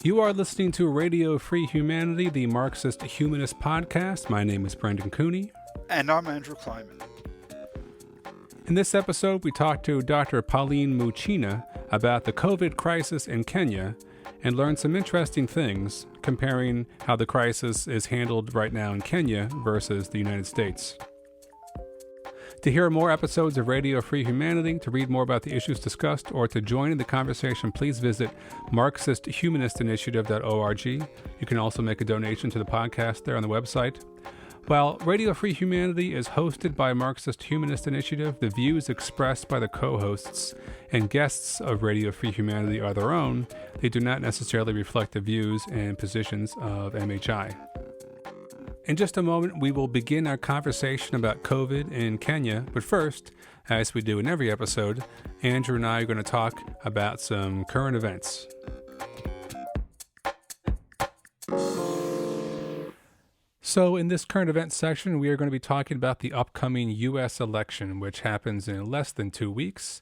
You are listening to Radio Free Humanity, the Marxist-Humanist podcast. My name is Brendan Cooney. And I'm Andrew Kleiman. In this episode, we talk to Dr. Pauline Muchina about the COVID crisis in Kenya and learn some interesting things comparing how the crisis is handled right now in Kenya versus the United States. To hear more episodes of Radio Free Humanity, to read more about the issues discussed, or to join in the conversation, please visit Marxist-Humanist-Initiative.org. You can also make a donation to the podcast there on the website. While Radio Free Humanity is hosted by Marxist-Humanist Initiative, the views expressed by the co-hosts and guests of Radio Free Humanity are their own. They do not necessarily reflect the views and positions of MHI. In just a moment, we will begin our conversation about COVID in Kenya. But first, as we do in every episode, Andrew and I are going to talk about some current events. So in this current events section, we are going to be talking about the upcoming U.S. election, which happens in less than 2 weeks.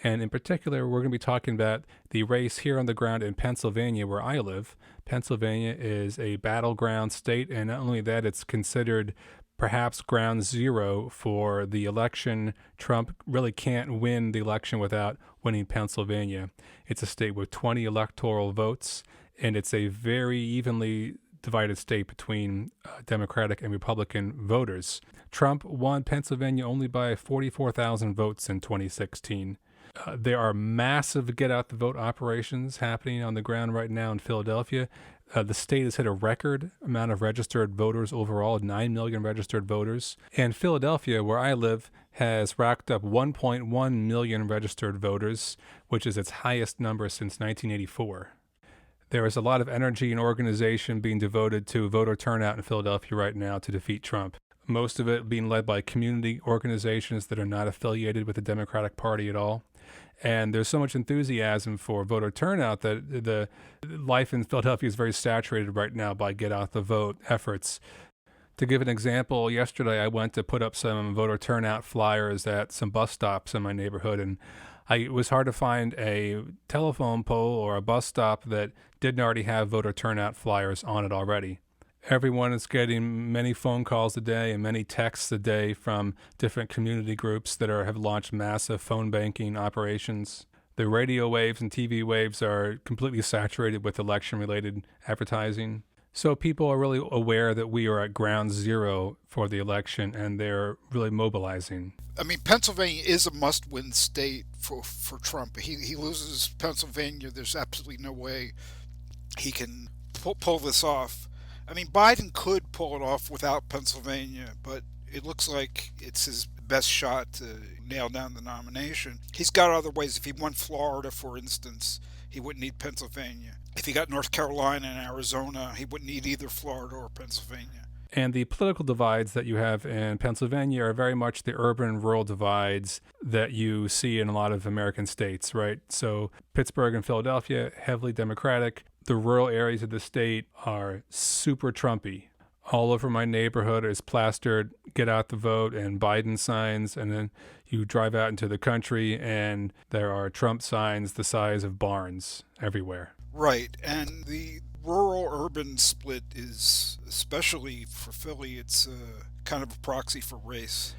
And in particular, we're going to be talking about the race here on the ground in Pennsylvania, where I live. Pennsylvania is a battleground state, and not only that, it's considered perhaps ground zero for the election. Trump really can't win the election without winning Pennsylvania. It's a state with 20 electoral votes, and it's a very evenly divided state between Democratic and Republican voters. Trump won Pennsylvania only by 44,000 votes in 2016. There are massive get-out-the-vote operations happening on the ground right now in Philadelphia. The state has hit a record amount of registered voters overall, 9 million registered voters. And Philadelphia, where I live, has racked up 1.1 million registered voters, which is its highest number since 1984. There is a lot of energy and organization being devoted to voter turnout in Philadelphia right now to defeat Trump. Most of it being led by community organizations that are not affiliated with the Democratic Party at all. And there's so much enthusiasm for voter turnout that the life in Philadelphia is very saturated right now by get-out-the-vote efforts. To give an example, yesterday I went to put up some voter turnout flyers at some bus stops in my neighborhood, and it was hard to find a telephone pole or a bus stop that didn't already have voter turnout flyers on it already. Everyone is getting many phone calls a day and many texts a day from different community groups that have launched massive phone banking operations. The radio waves and TV waves are completely saturated with election-related advertising. So people are really aware that we are at ground zero for the election, and they're really mobilizing. I mean, Pennsylvania is a must-win state for Trump. He loses Pennsylvania. There's absolutely no way he can pull this off. I mean, Biden could pull it off without Pennsylvania, but it looks like it's his best shot to nail down the nomination. He's got other ways. If he won Florida, for instance, he wouldn't need Pennsylvania. If he got North Carolina and Arizona, he wouldn't need either Florida or Pennsylvania. And the political divides that you have in Pennsylvania are very much the urban-rural divides that you see in a lot of American states, right? So Pittsburgh and Philadelphia, heavily Democratic. The rural areas of the state are super Trumpy. All over my neighborhood is plastered, get out the vote, and Biden signs. And then you drive out into the country and there are Trump signs the size of barns everywhere. Right. And the rural-urban split is, especially for Philly, it's kind of a proxy for race.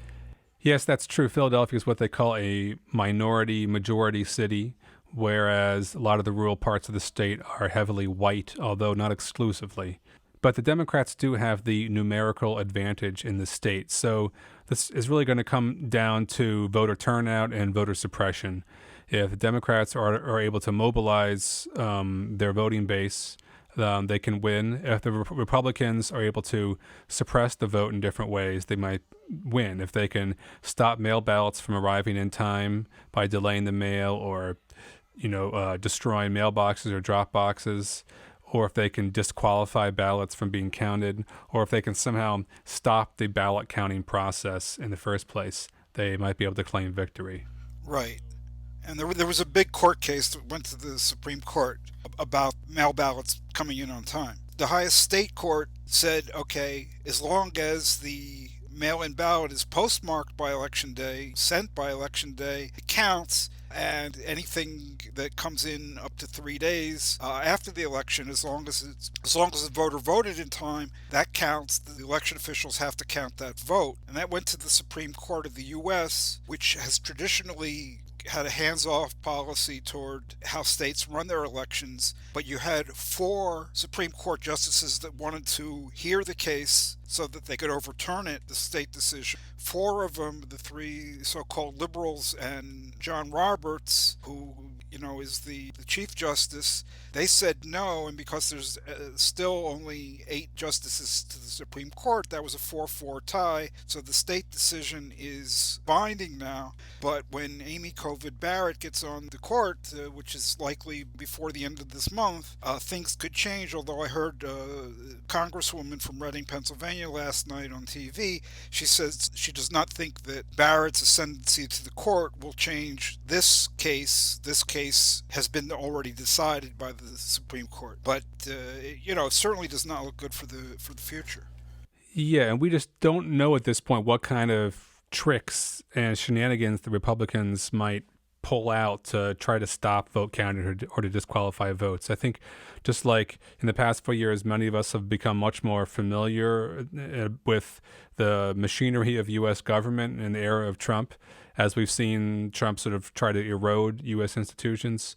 Yes, that's true. Philadelphia is what they call a minority-majority city, whereas a lot of the rural parts of the state are heavily white, although not exclusively. But the Democrats do have the numerical advantage in the state. So this is really going to come down to voter turnout and voter suppression. If the Democrats are able to mobilize their voting base, they can win. If the Republicans are able to suppress the vote in different ways, they might win. If they can stop mail ballots from arriving in time by delaying the mail or destroying mailboxes or drop boxes, or if they can disqualify ballots from being counted, or if they can somehow stop the ballot counting process in the first place, they might be able to claim victory. Right. And there was a big court case that went to the Supreme Court about mail ballots coming in on time. The highest state court said, okay, as long as the mail-in ballot is postmarked by Election Day, sent by Election Day, it counts. and anything that comes in up to 3 days after the election, as long as the voter voted in time, that counts. The election officials have to count that vote, and that went to the Supreme Court of the U.S., which has traditionally had a hands-off policy toward how states run their elections, but you had four Supreme Court justices that wanted to hear the case so that they could overturn it, the state decision. Four of them, the three so-called liberals and John Roberts, who is the Chief Justice, they said no, and because there's still only 8 justices to the Supreme Court, that was a 4-4 tie, so the state decision is binding now. But when Amy Covid Barrett gets on the court, which is likely before the end of this month, things could change, although I heard a Congresswoman from Reading, Pennsylvania last night on TV. She says she does not think that Barrett's ascendancy to the court will change this case. This case has been already decided by the Supreme Court, but it certainly does not look good for the future. Yeah, and we just don't know at this point what kind of tricks and shenanigans the Republicans might pull out to try to stop vote counting or to disqualify votes. I think just like in the past 4 years, many of us have become much more familiar with the machinery of U.S. government in the era of Trump, as we've seen Trump sort of try to erode U.S. institutions.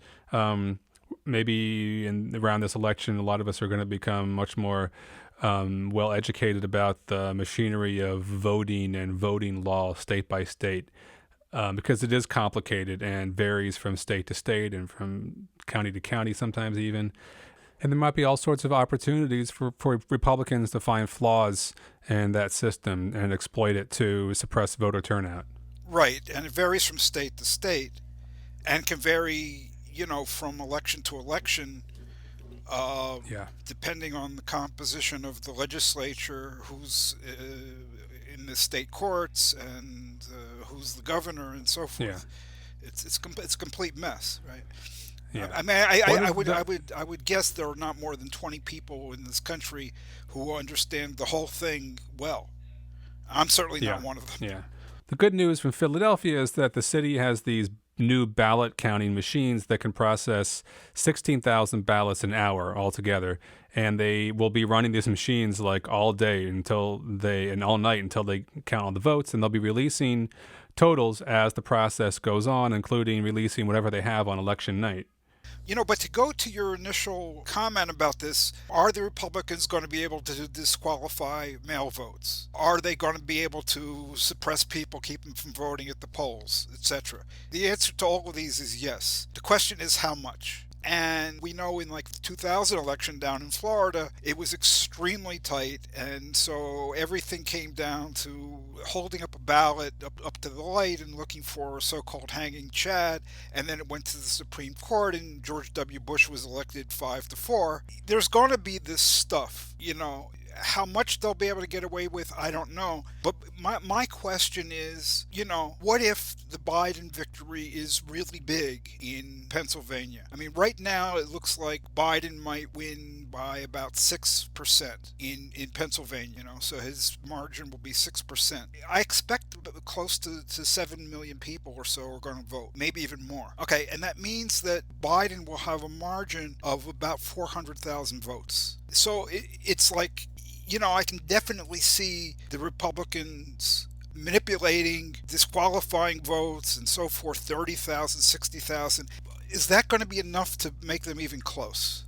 Maybe around this election, a lot of us are going to become much more well educated about the machinery of voting and voting law state by state, because it is complicated and varies from state to state and from county to county sometimes even. And there might be all sorts of opportunities for Republicans to find flaws in that system and exploit it to suppress voter turnout. Right, and it varies from state to state and can vary, from election to election, depending on the composition of the legislature, who's in the state courts, and who's the governor, and so forth. Yeah. It's a complete mess, right? Yeah. I mean, I would guess there are not more than 20 people in this country who understand the whole thing well. I'm certainly not one of them. Yeah. The good news from Philadelphia is that the city has these new ballot counting machines that can process 16,000 ballots an hour altogether, and they will be running these machines like all day and all night until they count all the votes, and they'll be releasing totals as the process goes on, including releasing whatever they have on election night. But to go to your initial comment about this, are the Republicans going to be able to disqualify mail votes? Are they going to be able to suppress people, keep them from voting at the polls, etc.? The answer to all of these is yes. The question is how much. And we know in like the 2000 election down in Florida, it was extremely tight. And so everything came down to holding up a ballot up to the light and looking for a so-called hanging Chad. And then it went to the Supreme Court and George W. Bush was elected 5-4. There's going to be this stuff, How much they'll be able to get away with, I don't know. But my question is, what if the Biden victory is really big in Pennsylvania? I mean, right now it looks like Biden might win by about 6% in Pennsylvania, so his margin will be 6%. I expect close to 7 million people or so are going to vote, maybe even more. Okay, and that means that Biden will have a margin of about 400,000 votes. So it's like, I can definitely see the Republicans manipulating, disqualifying votes and so forth, 30,000, 60,000. Is that going to be enough to make them even close?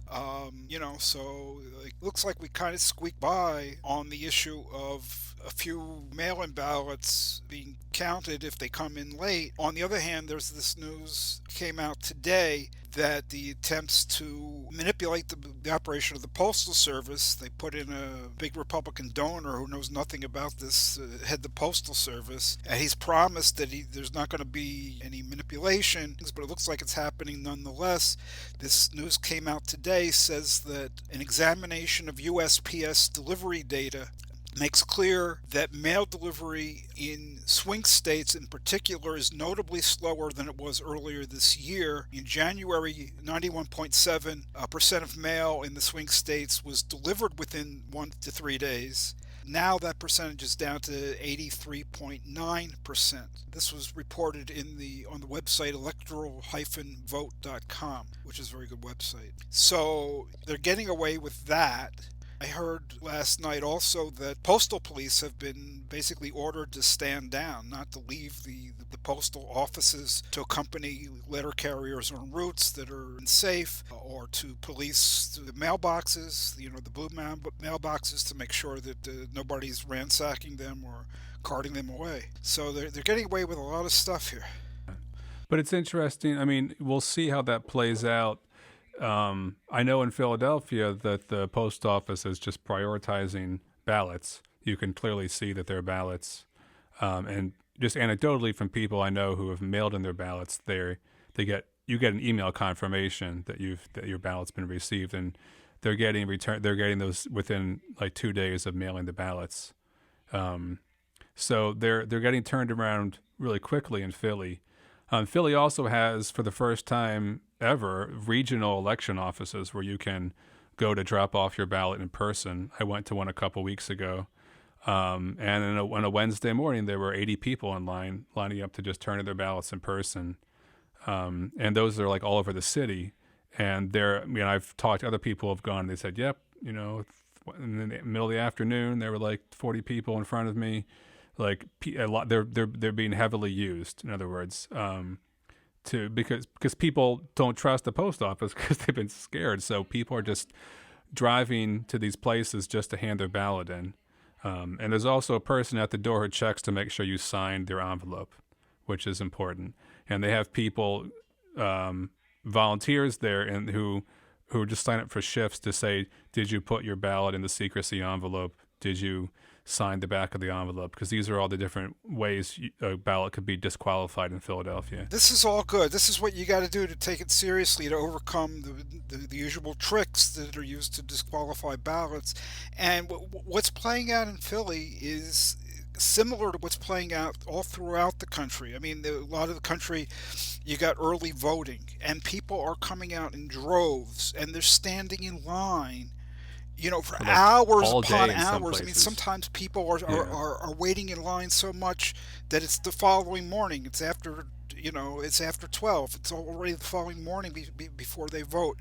So it looks like we kind of squeaked by on the issue of a few mail-in ballots being counted if they come in late. On the other hand, there's this news came out today that the attempts to manipulate the operation of the Postal Service, they put in a big Republican donor who knows nothing about this, head the Postal Service, and he's promised that there's not going to be any manipulation, but it looks like it's happening nonetheless. This news came out today, says that an examination of USPS delivery data makes clear that mail delivery in swing states in particular is notably slower than it was earlier this year. In January, 91.7% of mail in the swing states was delivered within 1 to 3 days. Now that percentage is down to 83.9%. This was reported on the website electoral-vote.com, which is a very good website. So they're getting away with that. I heard last night also that postal police have been basically ordered to stand down, not to leave the postal offices, to accompany letter carriers on routes that are unsafe, or to police the mailboxes, the blue mailboxes, to make sure that nobody's ransacking them or carting them away. So they're getting away with a lot of stuff here. But it's interesting. I mean, we'll see how that plays out. I know in Philadelphia that the post office is just prioritizing ballots. You can clearly see that they're ballots, and just anecdotally from people I know who have mailed in their ballots, you get an email confirmation that your ballot's been received, and they're getting those within like 2 days of mailing the ballots. So they're getting turned around really quickly in Philly. Philly also has, for the first time ever, regional election offices where you can go to drop off your ballot in person. I went to one a couple weeks ago. And on a Wednesday morning, there were 80 people in line lining up to just turn in their ballots in person. And those are like all over the city. And I've talked to other people who have gone, they said, yep, in the middle of the afternoon, there were like 40 people in front of me. Like a lot, they're being heavily used. In other words, because people don't trust the post office because they've been scared. So people are just driving to these places just to hand their ballot in. And there's also a person at the door who checks to make sure you signed their envelope, which is important. And they have people, volunteers there, and who just sign up for shifts to say, did you put your ballot in the secrecy envelope? Did you sign the back of the envelope? Because these are all the different ways a ballot could be disqualified in Philadelphia. This is all good. This is what you got to do to take it seriously, to overcome the usual tricks that are used to disqualify ballots. And what's playing out in Philly is similar to what's playing out all throughout the country. I mean, a lot of the country, you got early voting, and people are coming out in droves, and they're standing in line, for like hours upon hours. I mean, sometimes people are waiting in line so much that it's the following morning. It's after 12. It's already the following morning before they vote.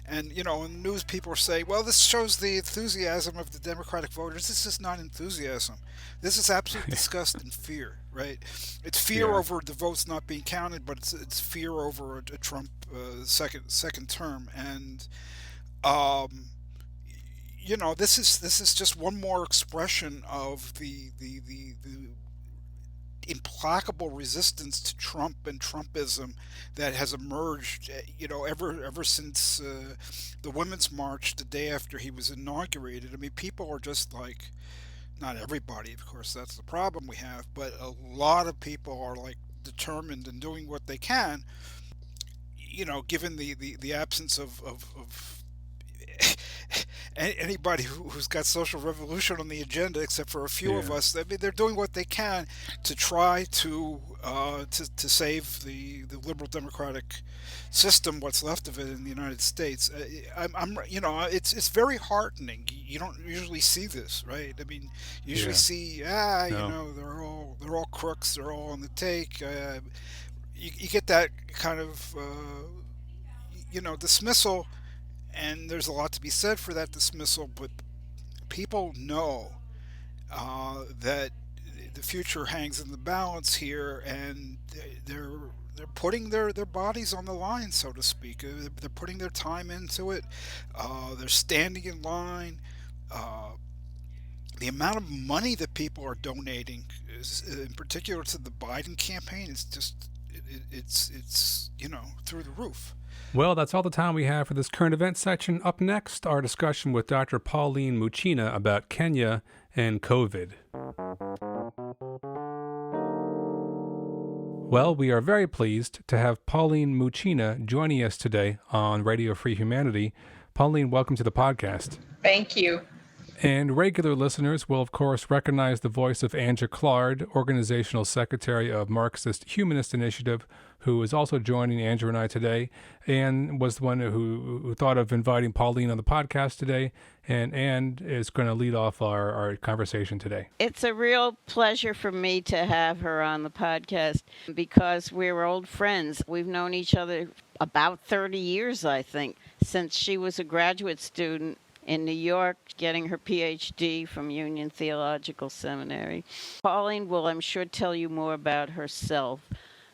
And, in the news, people are saying, well, this shows the enthusiasm of the Democratic voters. This is not enthusiasm. This is absolute disgust and fear, right? It's fear over the votes not being counted, but it's fear over a Trump second term. And, this is just one more expression of the implacable resistance to Trump and Trumpism that has emerged, ever since the Women's March the day after he was inaugurated. I mean, people are just like, not everybody, of course, that's the problem we have, but a lot of people are like determined and doing what they can, given the absence of anybody who's got social revolution on the agenda, except for a few of us. I mean, they're doing what they can to try to save the liberal democratic system, what's left of it in the United States. It's very heartening. You don't usually see this, right? I mean, you usually see, they're all crooks, they're all on the take. You get that kind of dismissal. And there's a lot to be said for that dismissal, but people know that the future hangs in the balance here, and they're putting their bodies on the line, so to speak. They're putting their time into it. They're standing in line. The amount of money that people are donating, in particular to the Biden campaign, is just it's through the roof. Well, that's all the time we have for this current event section. Up next, our discussion with Dr. Pauline Muchina about Kenya and COVID. Well, we are very pleased to have Pauline Muchina joining us today on Radio Free Humanity. Pauline, welcome to the podcast. Thank you. And regular listeners will, of course, recognize the voice of Anja Claude, Organizational Secretary of Marxist-Humanist Initiative, who is also joining Andrew and I today, and was the one who thought of inviting Pauline on the podcast today. And is going to lead off our conversation today. It's a real pleasure for me to have her on the podcast because we're old friends. We've known each other about 30 years, I think, since she was a graduate student in New York, getting her PhD from Union Theological Seminary. Pauline will, I'm sure, tell you more about herself,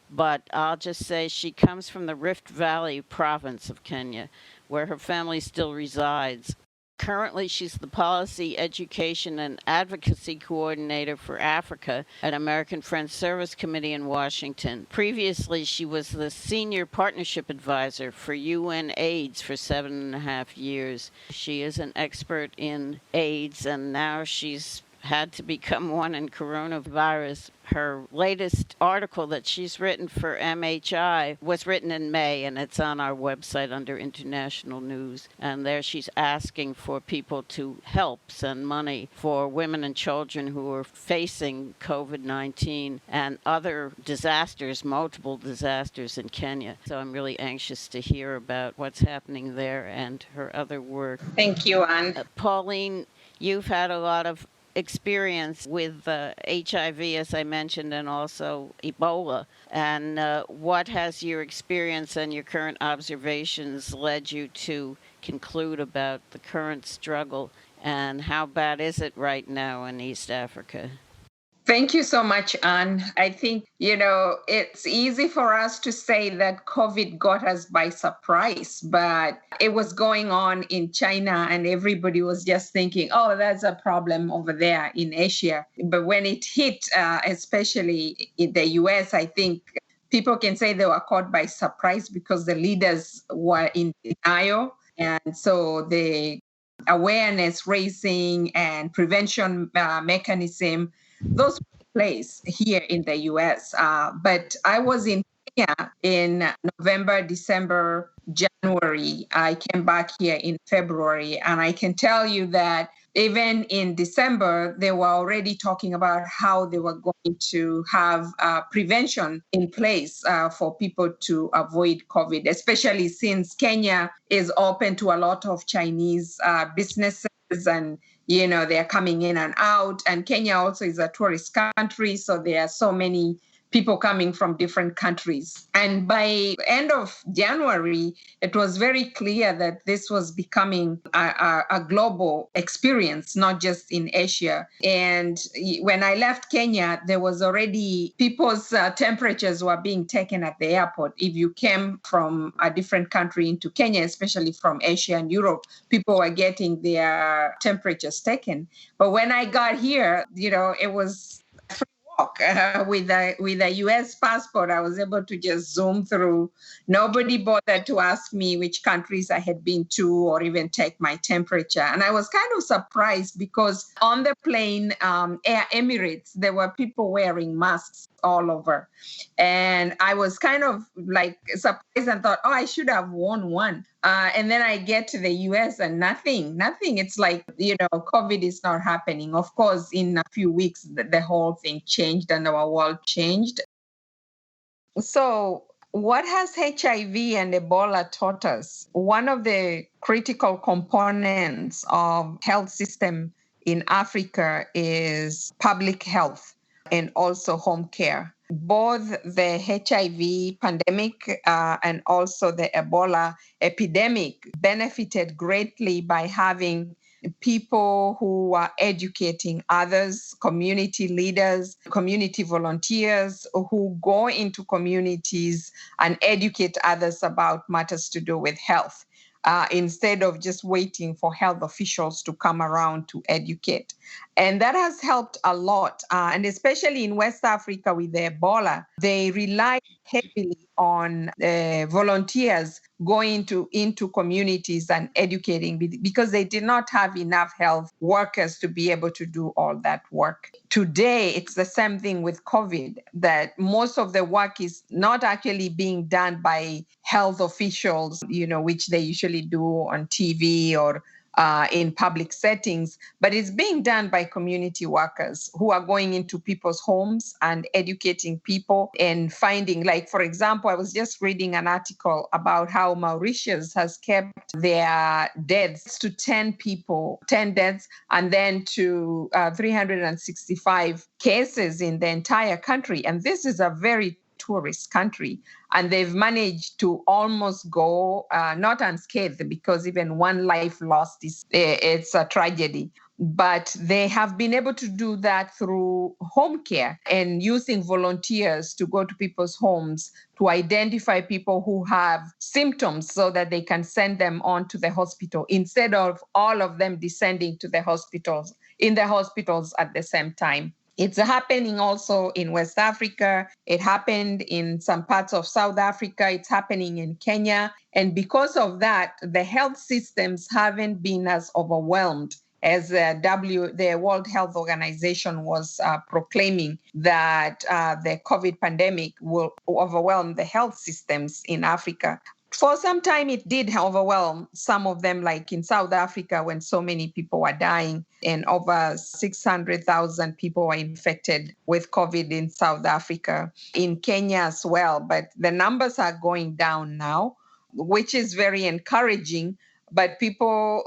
but I'll just say she comes from the Rift Valley province of Kenya, where her family still resides. Currently, she's the Policy, Education, and Advocacy Coordinator for Africa at American Friends Service Committee in Washington. Previously, she was the Senior Partnership Advisor for UN AIDS for 7.5 years. She is an expert in AIDS, and now she's had to become one in coronavirus. Her latest article that she's written for MHI was written in May, and it's on our website under International News. And there she's asking for people to help send money for women and children who are facing COVID-19 and other disasters, multiple disasters in Kenya. So I'm really anxious to hear about what's happening there and her other work. Thank you, Anne. Pauline, you've had a lot of experience with HIV, as I mentioned, and also Ebola. And what has your experience and your current observations led you to conclude about the current struggle, and how bad is it right now in East Africa? Thank you so much, Anne. I think, it's easy for us to say that COVID got us by surprise, but it was going on in China and everybody was just thinking, oh, that's a problem over there in Asia. But when it hit, especially in the US, I think people can say they were caught by surprise because the leaders were in denial. And so the awareness raising and prevention mechanism, those place here in the US. But I was in Kenya in November, December, January. I came back here in February. And I can tell you that even in December, they were already talking about how they were going to have prevention in place for people to avoid COVID, especially since Kenya is open to a lot of Chinese businesses and they're coming in and out. And Kenya also is a tourist country, so there are so many people coming from different countries. And by end of January, it was very clear that this was becoming a global experience, not just in Asia. And when I left Kenya, there was already people's temperatures were being taken at the airport. If you came from a different country into Kenya, especially from Asia and Europe, people were getting their temperatures taken. But when I got here, it was with a US passport. I was able to just zoom through. Nobody bothered to ask me which countries I had been to or even take my temperature. And I was kind of surprised because on the plane, Air Emirates, there were people wearing masks all over. And I was kind of like surprised and thought, oh, I should have worn one. And then I get to the US and nothing. It's like, COVID is not happening. Of course, in a few weeks, the whole thing changed and our world changed. So what has HIV and Ebola taught us? One of the critical components of health system in Africa is public health and also home care. Both the HIV pandemic and also the Ebola epidemic benefited greatly by having people who are educating others, community leaders, community volunteers who go into communities and educate others about matters to do with health. Instead of just waiting for health officials to come around to educate. And that has helped a lot. And especially in West Africa with the Ebola, they relied heavily on volunteers going into communities and educating because they did not have enough health workers to be able to do all that work. Today, it's the same thing with COVID, that most of the work is not actually being done by health officials, which they usually do on TV or in public settings, but it's being done by community workers who are going into people's homes and educating people and finding, like, for example, I was just reading an article about how Mauritius has kept their deaths to 10 people, 10 deaths, and then to 365 cases in the entire country. And this is a very tourist country, and they've managed to almost go not unscathed, because even one life lost is it's a tragedy, but they have been able to do that through home care and using volunteers to go to people's homes to identify people who have symptoms so that they can send them on to the hospital, instead of all of them descending to the hospitals at the same time. It's happening also in West Africa. It happened in some parts of South Africa. It's happening in Kenya. And because of that, the health systems haven't been as overwhelmed as the World Health Organization was proclaiming that the COVID pandemic will overwhelm the health systems in Africa. For some time, it did overwhelm some of them, like in South Africa, when so many people were dying and over 600,000 people were infected with COVID in South Africa, in Kenya as well. But the numbers are going down now, which is very encouraging. But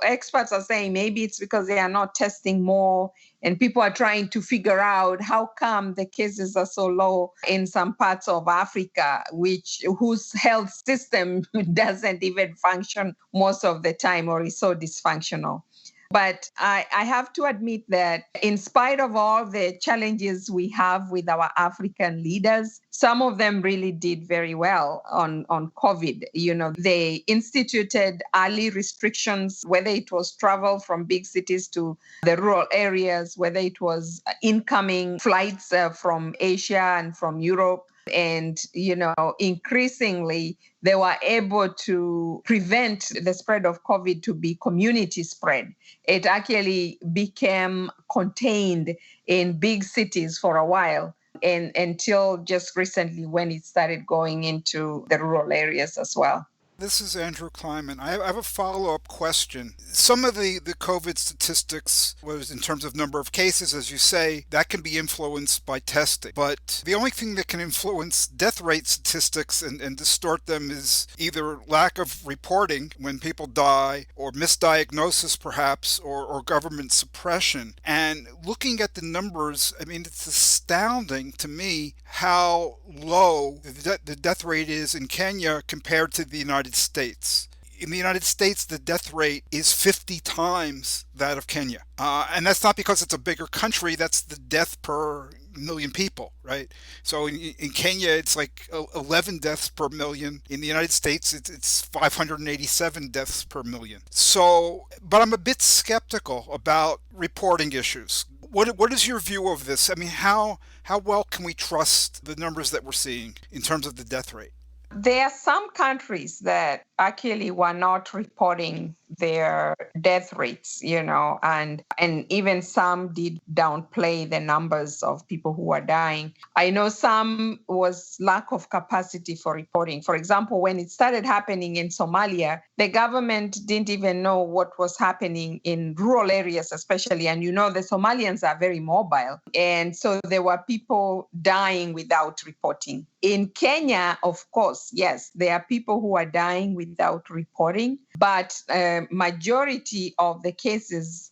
experts are saying maybe it's because they are not testing more, and people are trying to figure out how come the cases are so low in some parts of Africa, whose health system doesn't even function most of the time or is so dysfunctional. But I have to admit that in spite of all the challenges we have with our African leaders, some of them really did very well on COVID. They instituted early restrictions, whether it was travel from big cities to the rural areas, whether it was incoming flights from Asia and from Europe. And, increasingly, they were able to prevent the spread of COVID to be community spread. It actually became contained in big cities for a while, and until just recently when it started going into the rural areas as well. This is Andrew Kleiman. I have a follow-up question. Some of the COVID statistics was in terms of number of cases, as you say, that can be influenced by testing. But the only thing that can influence death rate statistics and distort them is either lack of reporting when people die, or misdiagnosis perhaps, or government suppression. And looking at the numbers, I mean, it's astounding to me how low the death rate is in Kenya compared to the United States. In the United States, the death rate is 50 times that of Kenya. And that's not because it's a bigger country, that's the death per million people, right? So in Kenya, it's like 11 deaths per million. In the United States, it's 587 deaths per million. So, but I'm a bit skeptical about reporting issues. What is your view of this? I mean, how well can we trust the numbers that we're seeing in terms of the death rate? There are some countries that actually were not reporting their death rates, and even some did downplay the numbers of people who are dying. I know some was lack of capacity for reporting. For example, when it started happening in Somalia, the government didn't even know what was happening in rural areas, especially. And the Somalians are very mobile. And so there were people dying without reporting. In Kenya, of course, yes, there are people who are dying without reporting, but majority of the cases,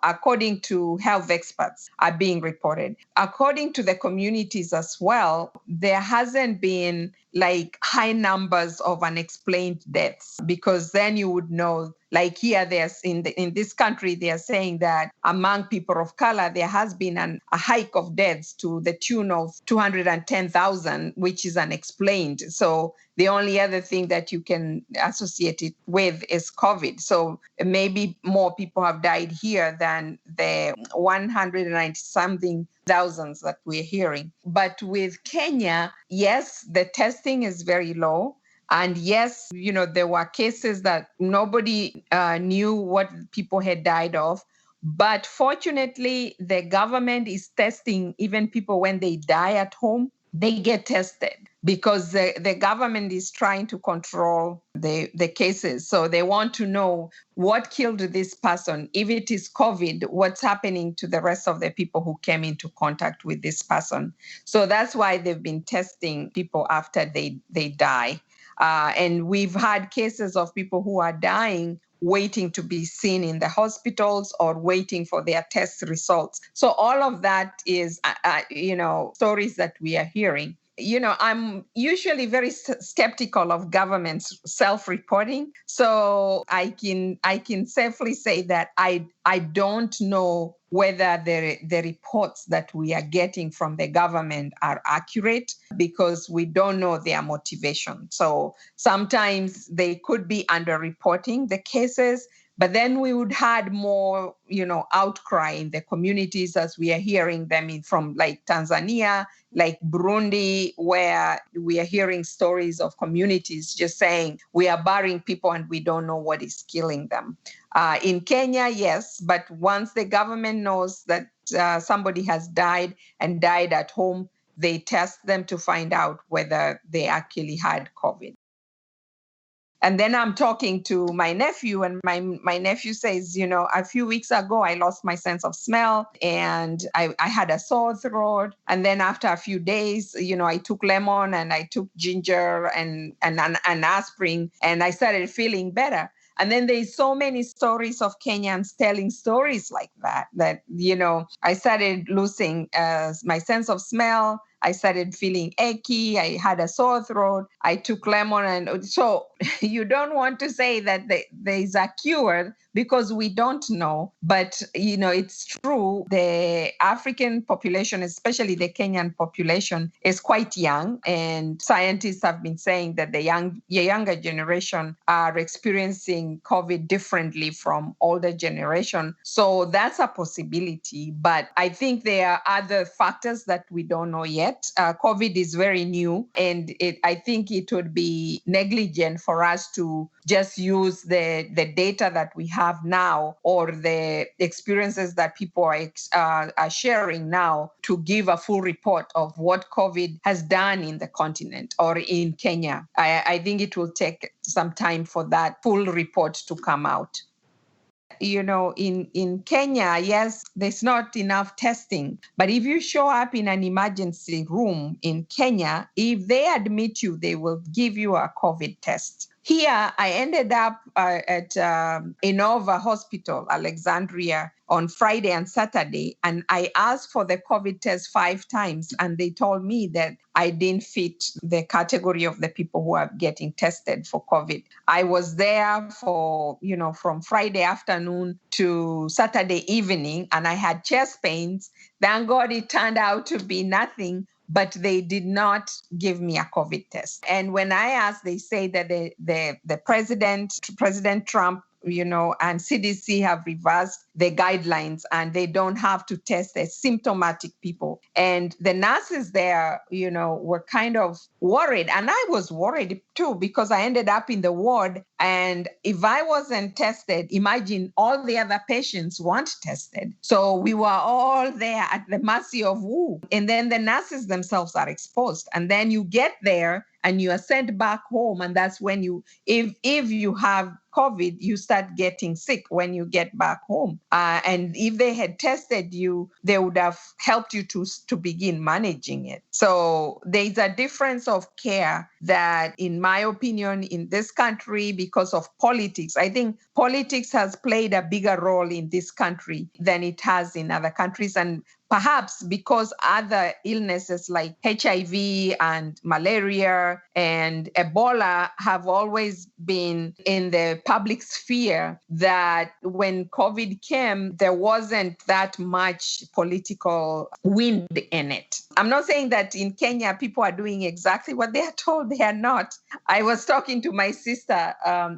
according to health experts, are being reported. According to the communities as well, there hasn't been like high numbers of unexplained deaths, because then you would know, like here, there's in this country, they are saying that among people of color, there has been a hike of deaths to the tune of 210,000, which is unexplained. So the only other thing that you can associate it with is COVID. So maybe more people have died here than the 190-something thousands that we're hearing. But with Kenya, yes, the testing is very low. And yes, there were cases that nobody knew what people had died of. But fortunately, the government is testing even people when they die at home. they get tested because the government is trying to control the cases. So they want to know what killed this person. If it is COVID, what's happening to the rest of the people who came into contact with this person. So that's why they've been testing people after they die. And we've had cases of people who are dying waiting to be seen in the hospitals or waiting for their test results. So all of that is, stories that we are hearing. I'm usually very skeptical of government's self-reporting. So I can safely say that I don't know whether the reports that we are getting from the government are accurate because we don't know their motivation. So sometimes they could be underreporting the cases, but then we would had more, outcry in the communities as we are hearing them from like Tanzania, like Burundi, where we are hearing stories of communities just saying we are burying people and we don't know what is killing them. In Kenya, yes, but once the government knows that somebody has died and died at home, they test them to find out whether they actually had COVID. And then I'm talking to my nephew, and my nephew says, a few weeks ago, I lost my sense of smell and I had a sore throat. And then after a few days, I took lemon and I took ginger and aspirin, and I started feeling better. And then there's so many stories of Kenyans telling stories like that, I started losing my sense of smell. I started feeling achy. I had a sore throat. I took lemon. And so you don't want to say that there is a cure because we don't know. But, it's true. The African population, especially the Kenyan population, is quite young. And scientists have been saying that the younger generation are experiencing COVID differently from older generation. So that's a possibility. But I think there are other factors that we don't know yet. COVID is very new, and I think it would be negligent for us to just use the data that we have now or the experiences that people are sharing now to give a full report of what COVID has done in the continent or in Kenya. I think it will take some time for that full report to come out. In Kenya, yes, there's not enough testing. But if you show up in an emergency room in Kenya, if they admit you, they will give you a COVID test. Here, I ended up at Innova Hospital, Alexandria, on Friday and Saturday, and I asked for the COVID test 5 times, and they told me that I didn't fit the category of the people who are getting tested for COVID. I was there for, from Friday afternoon to Saturday evening, and I had chest pains. Thank God it turned out to be nothing, but they did not give me a COVID test. And when I asked, they say that the President Trump, and CDC have reversed the guidelines and they don't have to test asymptomatic people. And the nurses there, were kind of worried. And I was worried too, because I ended up in the ward. And if I wasn't tested, imagine all the other patients weren't tested. So we were all there at the mercy of who. And then the nurses themselves are exposed. And then you get there and you are sent back home. And that's when if you have COVID, you start getting sick when you get back home. And if they had tested you, they would have helped you to begin managing it. So there's a difference of care that, in my opinion, in this country, because of politics, I think politics has played a bigger role in this country than it has in other countries. And perhaps because other illnesses like HIV and malaria and Ebola have always been in the public sphere, that when COVID came, there wasn't that much political wind in it. I'm not saying that in Kenya, people are doing exactly what they are told. They are not. I was talking to my sister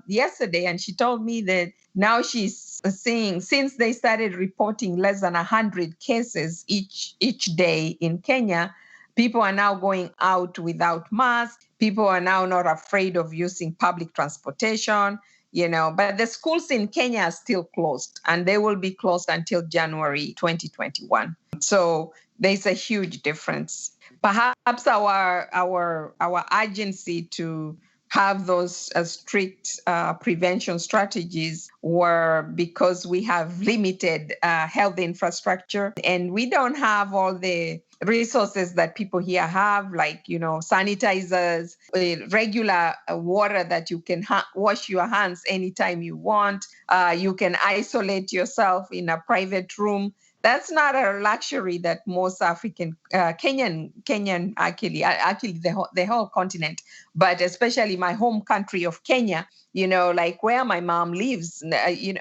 yesterday, and she told me that now she's seeing, since they started reporting less than 100 cases each day in Kenya, people are now going out without masks. People are now not afraid of using public transportation, but the schools in Kenya are still closed, and they will be closed until January 2021. So there's a huge difference. Perhaps our agency to have those strict prevention strategies were because we have limited health infrastructure, and we don't have all the resources that people here have, like, sanitizers, regular water that you can wash your hands anytime you want. You can isolate yourself in a private room. That's not a luxury that most African, Kenyan, actually the whole continent, but especially my home country of Kenya, like where my mom lives.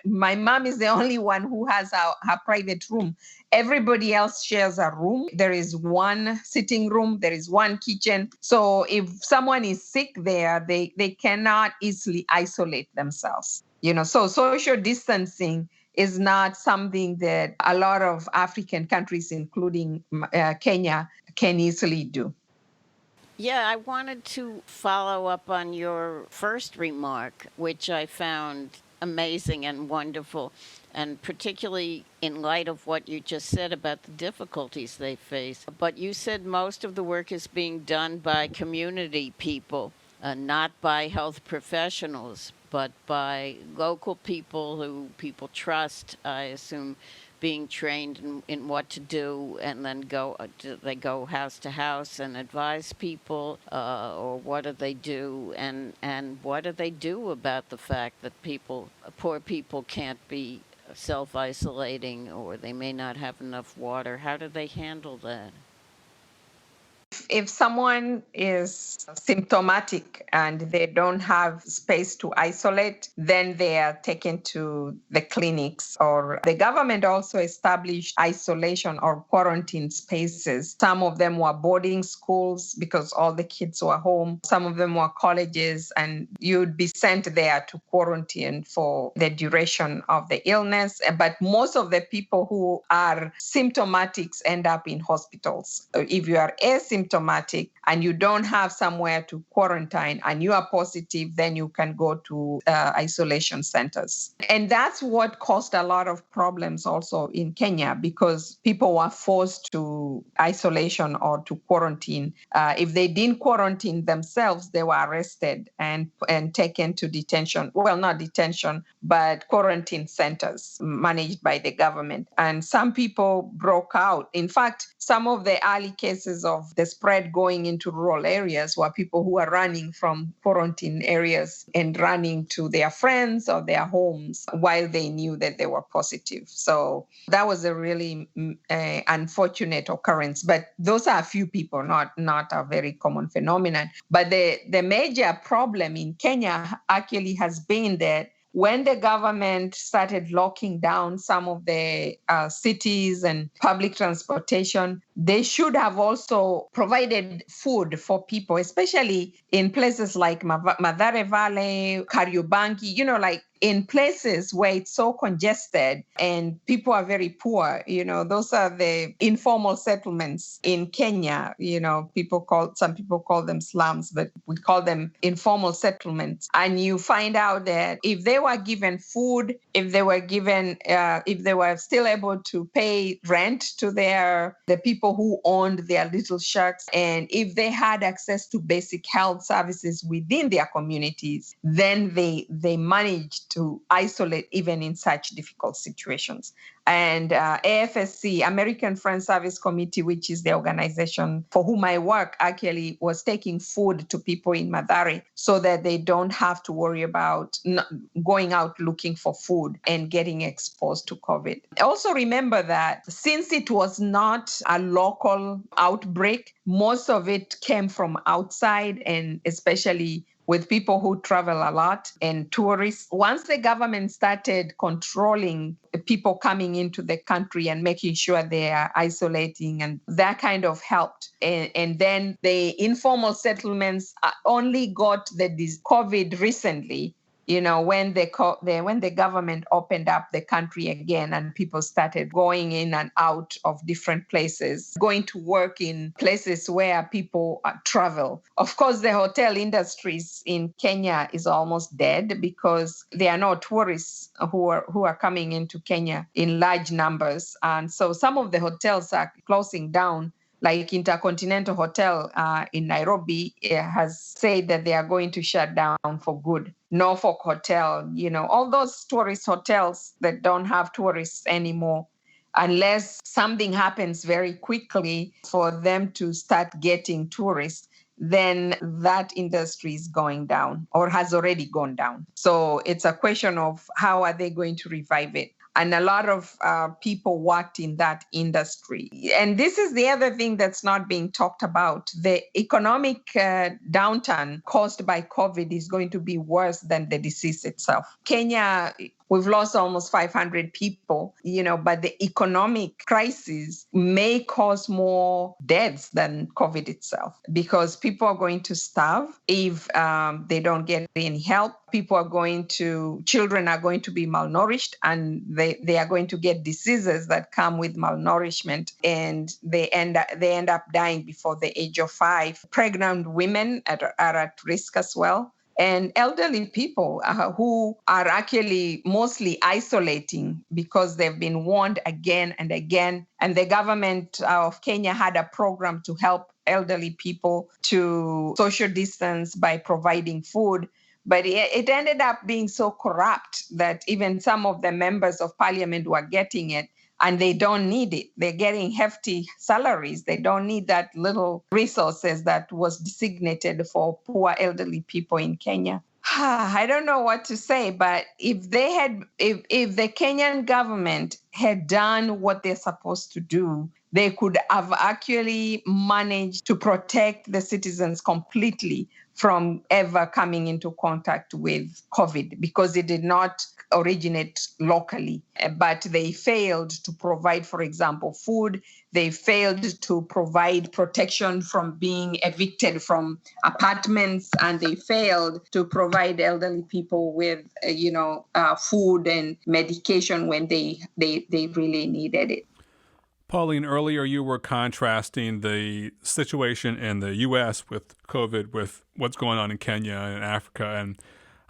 My mom is the only one who has her private room. Everybody else shares a room. There is one sitting room, there is one kitchen. So if someone is sick there, they cannot easily isolate themselves. So social distancing is not something that a lot of African countries, including Kenya, can easily do. Yeah, I wanted to follow up on your first remark, which I found amazing and wonderful, and particularly in light of what you just said about the difficulties they face. But you said most of the work is being done by community people, not by health professionals, but by local people who people trust, I assume, being trained in what to do, and then they go house to house and advise people, or what do they do, and what do they do about the fact that poor people can't be self-isolating, or they may not have enough water? How do they handle that? If someone is symptomatic and they don't have space to isolate, then they are taken to the clinics, or the government also established isolation or quarantine spaces. Some of them were boarding schools because all the kids were home. Some of them were colleges, and you'd be sent there to quarantine for the duration of the illness. But most of the people who are symptomatics end up in hospitals. If you are asymptomatic and you don't have somewhere to quarantine and you are positive, then you can go to isolation centers. And that's what caused a lot of problems also in Kenya, because people were forced to isolation or to quarantine. If they didn't quarantine themselves, they were arrested and taken to detention. Well, not detention, but quarantine centers managed by the government. And some people broke out. In fact, some of the early cases of the spread going into rural areas were people who were running from quarantine areas and running to their friends or their homes while they knew that they were positive. So that was a really unfortunate occurrence. But those are a few people, not a very common phenomenon. But the major problem in Kenya actually has been that when the government started locking down some of the cities and public transportation, they should have also provided food for people, especially in places like Mathare Valley, Kariobangi, like in places where it's so congested and people are very poor. Those are the informal settlements in Kenya. Some people call them slums, but we call them informal settlements. And you find out that if they were given food, if they were still able to pay rent to the people who owned their little shacks, and if they had access to basic health services within their communities, then they managed to isolate even in such difficult situations. And AFSC, American Friends Service Committee, which is the organization for whom I work, actually was taking food to people in Mathare so that they don't have to worry about going out looking for food and getting exposed to COVID. Also remember that since it was not a local outbreak, most of it came from outside, and especially with people who travel a lot and tourists. Once the government started controlling people coming into the country and making sure they are isolating, and that kind of helped. And then the informal settlements only got the COVID recently, when the government opened up the country again and people started going in and out of different places, going to work in places where people travel. Of course, the hotel industries in Kenya is almost dead because there are no tourists who are coming into Kenya in large numbers. And so some of the hotels are closing down, like Intercontinental Hotel in Nairobi has said that they are going to shut down for good. Norfolk Hotel, all those tourist hotels that don't have tourists anymore, unless something happens very quickly for them to start getting tourists, then that industry is going down or has already gone down. So it's a question of how are they going to revive it? And a lot of people worked in that industry. And this is the other thing that's not being talked about. The economic downturn caused by COVID is going to be worse than the disease itself. Kenya, we've lost almost 500 people, but the economic crisis may cause more deaths than COVID itself, because people are going to starve if they don't get any help. Children are going to be malnourished, and they are going to get diseases that come with malnourishment, and they end up dying before the age of 5. Pregnant women are at risk as well. And elderly people who are actually mostly isolating because they've been warned again and again. And the government of Kenya had a program to help elderly people to social distance by providing food. But it ended up being so corrupt that even some of the members of parliament were getting it, and they don't need it. They're getting hefty salaries. They don't need that little resources that was designated for poor elderly people in Kenya. I don't know what to say, but if the Kenyan government had done what they're supposed to do, they could have actually managed to protect the citizens completely from ever coming into contact with COVID, because it did not originate locally. But they failed to provide, for example, food. They failed to provide protection from being evicted from apartments, and they failed to provide elderly people with, food and medication when they really needed it. Pauline, earlier you were contrasting the situation in the U.S. with COVID with what's going on in Kenya and Africa. And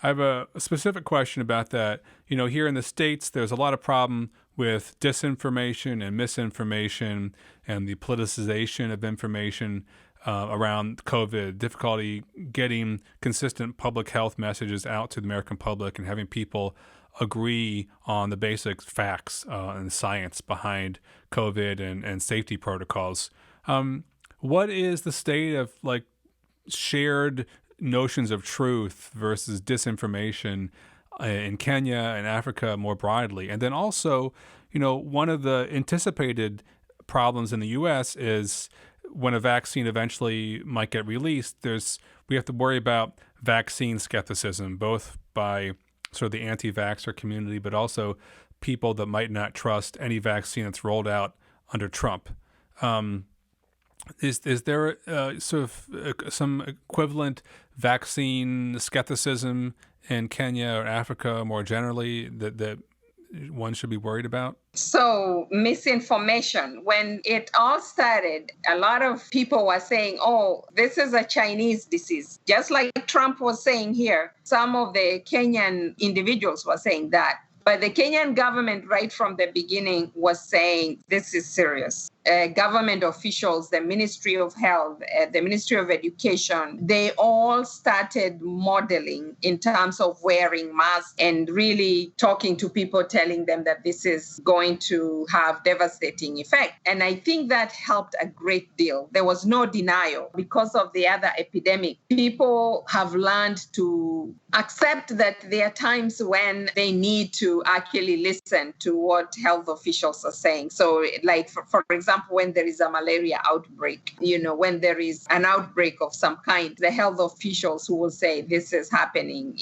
I have a specific question about that. Here in the States, there's a lot of problem with disinformation and misinformation and the politicization of information around COVID, difficulty getting consistent public health messages out to the American public and having people agree on the basic facts and science behind COVID and safety protocols. What is the state of shared notions of truth versus disinformation in Kenya and Africa more broadly? And then also, one of the anticipated problems in the U.S. is when a vaccine eventually might get released, we have to worry about vaccine skepticism, both by sort of the anti-vaxxer community, but also people that might not trust any vaccine that's rolled out under Trump. Is there sort of some equivalent vaccine skepticism in Kenya or Africa more generally that one should be worried about? So misinformation. When it all started, a lot of people were saying, this is a Chinese disease. Just like Trump was saying here, some of the Kenyan individuals were saying that. But the Kenyan government, right from the beginning, was saying this is serious. Government officials, the Ministry of Health, the Ministry of Education, they all started modeling in terms of wearing masks and really talking to people, telling them that this is going to have devastating effect. And I think that helped a great deal. There was no denial because of the other epidemic. People have learned to accept that there are times when they need to actually listen to what health officials are saying. So like, for example, when there is a malaria outbreak, when there is an outbreak of some kind, the health officials who will say this is happening,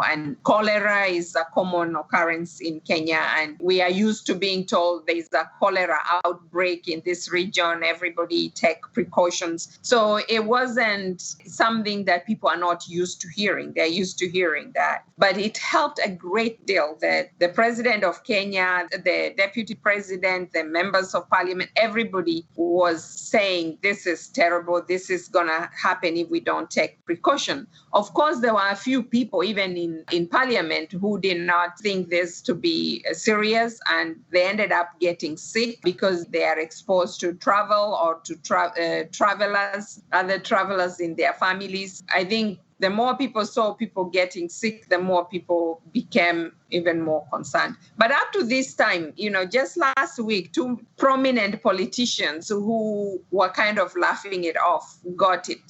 and cholera is a common occurrence in Kenya. And we are used to being told there is a cholera outbreak in this region, everybody take precautions. So it wasn't something that people are not used to hearing. They're used to hearing that. But it helped a great deal that the president of Kenya, the deputy president, the members of parliament, everybody everybody was saying this is terrible, this is going to happen if we don't take precaution. Of course, there were a few people, even in parliament, who did not think this to be serious, and they ended up getting sick because they are exposed to travel or to other travelers in their families. I think the more people saw people getting sick, the more people became even more concerned. But up to this time, just last week, two prominent politicians who were kind of laughing it off got it.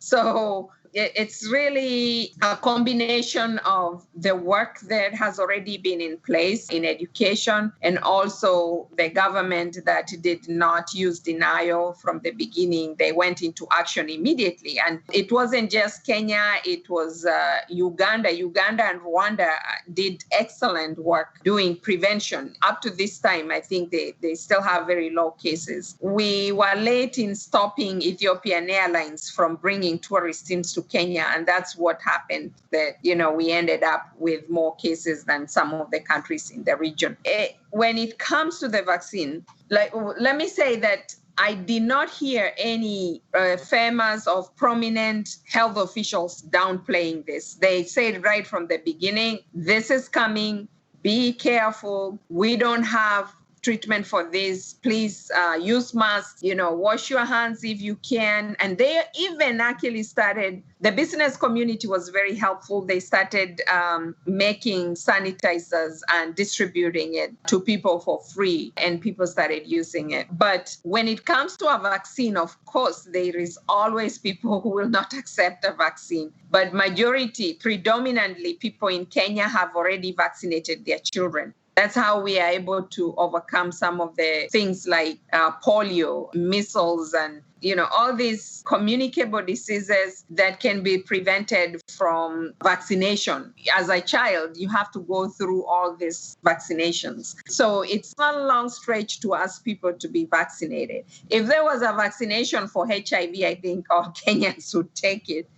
So it's really a combination of the work that has already been in place in education, and also the government that did not use denial from the beginning. They went into action immediately. And it wasn't just Kenya, it was Uganda. Uganda and Rwanda did excellent work doing prevention. Up to this time, I think they still have very low cases. We were late in stopping Ethiopian Airlines from bringing tourist teams to Kenya, and that's what happened, that we ended up with more cases than some of the countries in the region. When it comes to the vaccine, let me say that I did not hear any famous or prominent health officials downplaying this. They said right from the beginning, this is coming, be careful, we don't have treatment for this, please use masks, wash your hands if you can. And they even actually started, the business community was very helpful. They started making sanitizers and distributing it to people for free, and people started using it. But when it comes to a vaccine, of course, there is always people who will not accept a vaccine. But predominantly people in Kenya have already vaccinated their children. That's how we are able to overcome some of the things like polio, measles, and all these communicable diseases that can be prevented from vaccination. As a child, you have to go through all these vaccinations. So it's not a long stretch to ask people to be vaccinated. If there was a vaccination for HIV, I think all Kenyans would take it,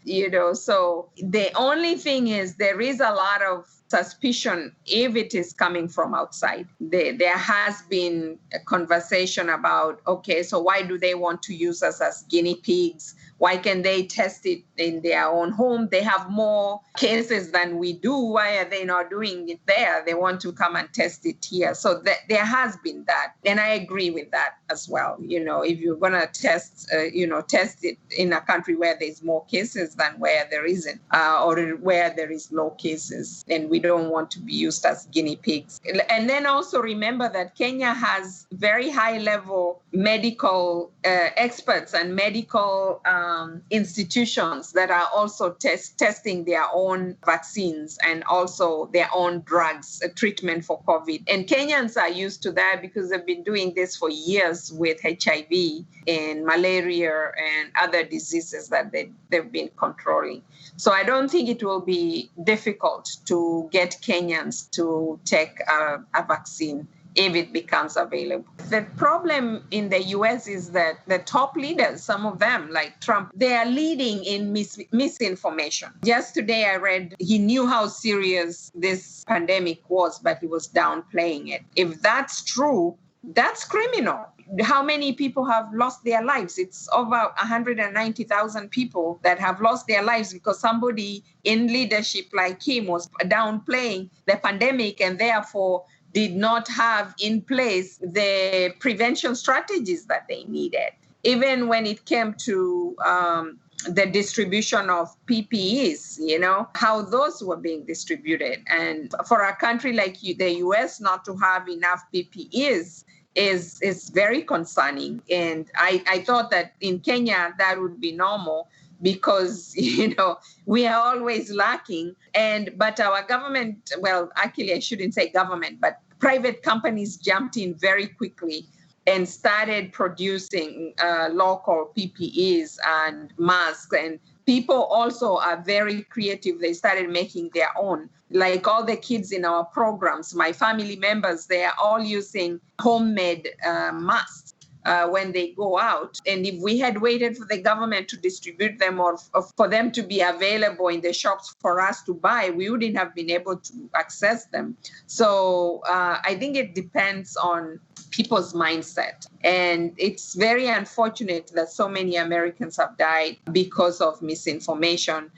So the only thing is there is a lot of suspicion if it is coming from outside. There has been a conversation about, okay, so why do they want to use us as guinea pigs? Why can they test it in their own home? They have more cases than we do. Why are they not doing it there? They want to come and test it here. So there has been that. And I agree with that as well. If you're going to test it in a country where there's more cases than where there isn't, or where there is low cases, and we don't want to be used as guinea pigs. And then also remember that Kenya has very high level medical experts and medical institutions that are also testing their own vaccines and also their own drugs, treatment for COVID. And Kenyans are used to that because they've been doing this for years with HIV and malaria and other diseases that they've been controlling. So I don't think it will be difficult to get Kenyans to take a vaccine if it becomes available. The problem in the US is that the top leaders, some of them like Trump, they are leading in misinformation. Just today I read he knew how serious this pandemic was, but he was downplaying it. If that's true, that's criminal. How many people have lost their lives? It's over 190,000 people that have lost their lives because somebody in leadership like him was downplaying the pandemic and therefore did not have in place the prevention strategies that they needed. Even when it came to the distribution of PPEs, how those were being distributed. And for a country like the US not to have enough PPEs is very concerning. And I thought that in Kenya that would be normal because, we are always lacking. But our government, well, actually I shouldn't say government, but private companies jumped in very quickly and started producing local PPEs and masks. And people also are very creative. They started making their own. Like all the kids in our programs, my family members, they are all using homemade masks. when they go out. And if we had waited for the government to distribute them or for them to be available in the shops for us to buy, we wouldn't have been able to access them. So I think it depends on people's mindset. And it's very unfortunate that so many Americans have died because of misinformation.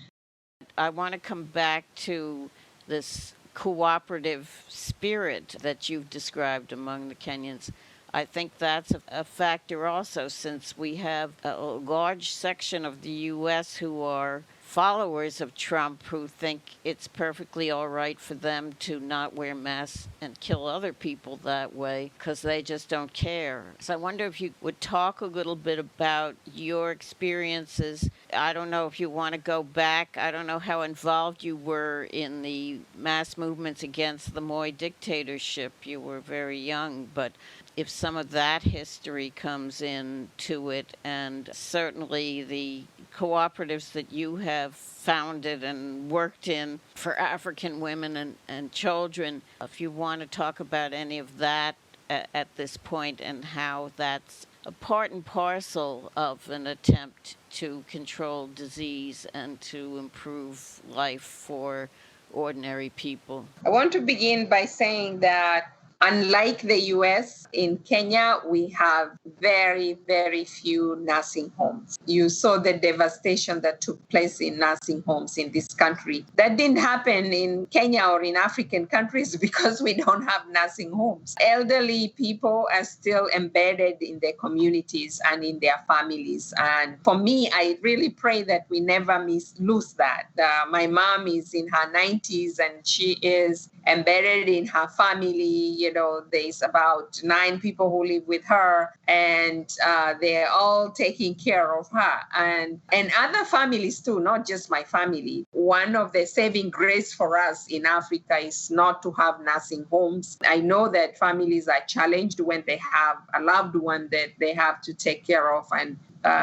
I want to come back to this cooperative spirit that you've described among the Kenyans. I think that's a factor also, since we have a large section of the U.S. who are followers of Trump, who think it's perfectly all right for them to not wear masks and kill other people that way because they just don't care. So I wonder if you would talk a little bit about your experiences. I don't know if you want to go back. I don't know how involved you were in the mass movements against the Moi dictatorship. You were very young, but if some of that history comes into it, and certainly the cooperatives that you have founded and worked in for African women and children, if you want to talk about any of that at this point and how that's a part and parcel of an attempt to control disease and to improve life for ordinary people. I want to begin by saying that unlike the US, in Kenya, we have very, very few nursing homes. You saw the devastation that took place in nursing homes in this country. That didn't happen in Kenya or in African countries because we don't have nursing homes. Elderly people are still embedded in their communities and in their families. And for me, I really pray that we never lose that. My mom is in her 90s and she is embedded in her family. There's about 9 people who live with her, and they're all taking care of her and other families too, not just my family. One of the saving grace for us in Africa is not to have nursing homes. I know that families are challenged when they have a loved one that they have to take care of, and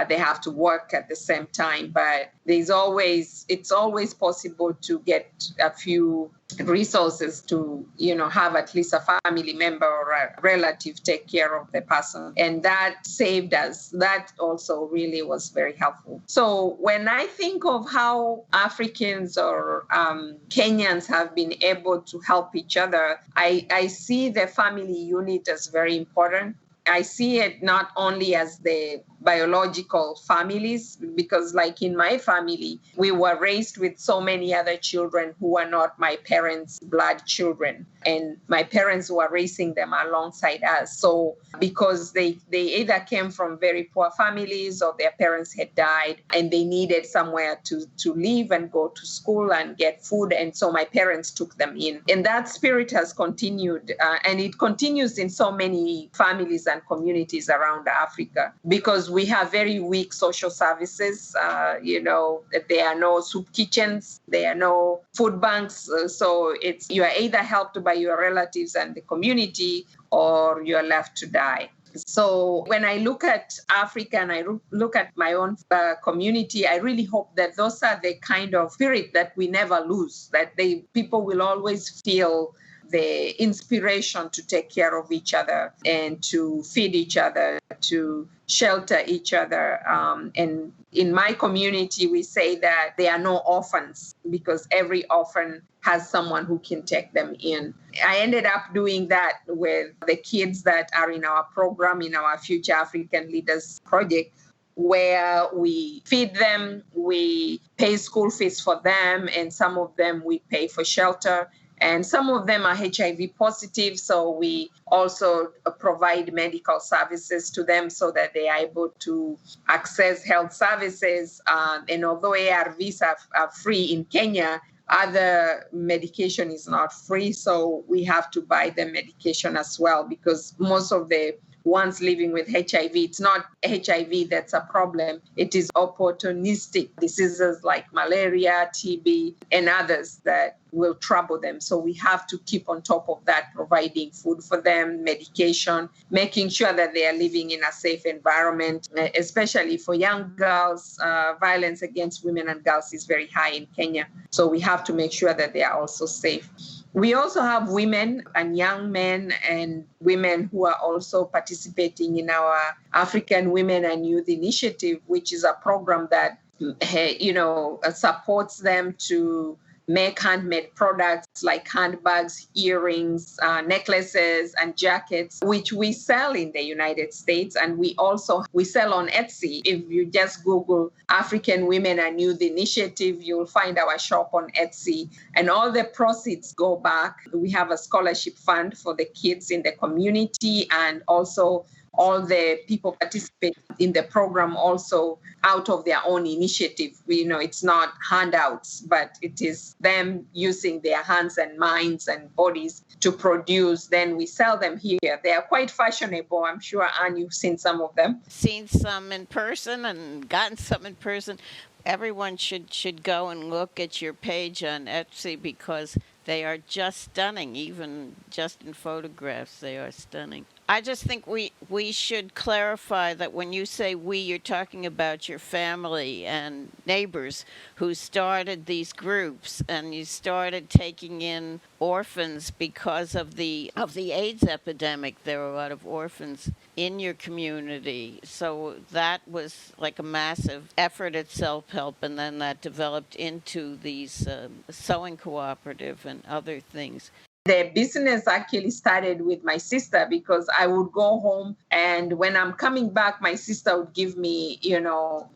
they have to work at the same time. But it's always possible to get a few resources to, have at least a family member or a relative take care of the person. And that saved us. That also really was very helpful. So when I think of how Africans or Kenyans have been able to help each other, I see the family unit as very important. I see it not only as the biological families, because like in my family, we were raised with so many other children who are not my parents' blood children. And my parents were raising them alongside us. So because they either came from very poor families or their parents had died and they needed somewhere to live and go to school and get food. And so my parents took them in. And that spirit has continued, and it continues in so many families and communities around Africa, because we have very weak social services. There are no soup kitchens, there are no food banks. So you are either helped by your relatives and the community, or you are left to die. So when I look at Africa and I look at my own community, I really hope that those are the kind of spirit that we never lose, that people will always feel the inspiration to take care of each other and to feed each other, to shelter each other. And in my community, we say that there are no orphans because every orphan has someone who can take them in. I ended up doing that with the kids that are in our program, in our Future African Leaders project, where we feed them, we pay school fees for them, and some of them we pay for shelter. And some of them are HIV positive, so we also provide medical services to them so that they are able to access health services. And although ARVs are free in Kenya, other medication is not free, so we have to buy them medication as well, because most of the ones living with HIV, it's not HIV that's a problem. It is opportunistic diseases like malaria, TB, and others that will trouble them. So we have to keep on top of that, providing food for them, medication, making sure that they are living in a safe environment, especially for young girls. Violence against women and girls is very high in Kenya. So we have to make sure that they are also safe. We also have women and young men and women who are also participating in our African Women and Youth Initiative, which is a program that supports them to make handmade products like handbags, earrings, necklaces, and jackets, which we sell in the United States. And we sell on Etsy. If you just Google African Women and Youth Initiative, you'll find our shop on Etsy. And all the proceeds go back. We have a scholarship fund for the kids in the community, and also all the people participate in the program also out of their own initiative. It's not handouts, but it is them using their hands and minds and bodies to produce. Then we sell them here. They are quite fashionable. I'm sure, Anne, you've seen some of them. Seen some in person and gotten some in person. Everyone should go and look at your page on Etsy because they are just stunning. Even just in photographs, they are stunning. I just think we should clarify that when you say we, you're talking about your family and neighbors who started these groups, and you started taking in orphans because of the AIDS epidemic. There were a lot of orphans in your community. So that was like a massive effort at self-help, and then that developed into these sewing cooperative and other things. The business actually started with my sister because I would go home, and when I'm coming back, my sister would give me,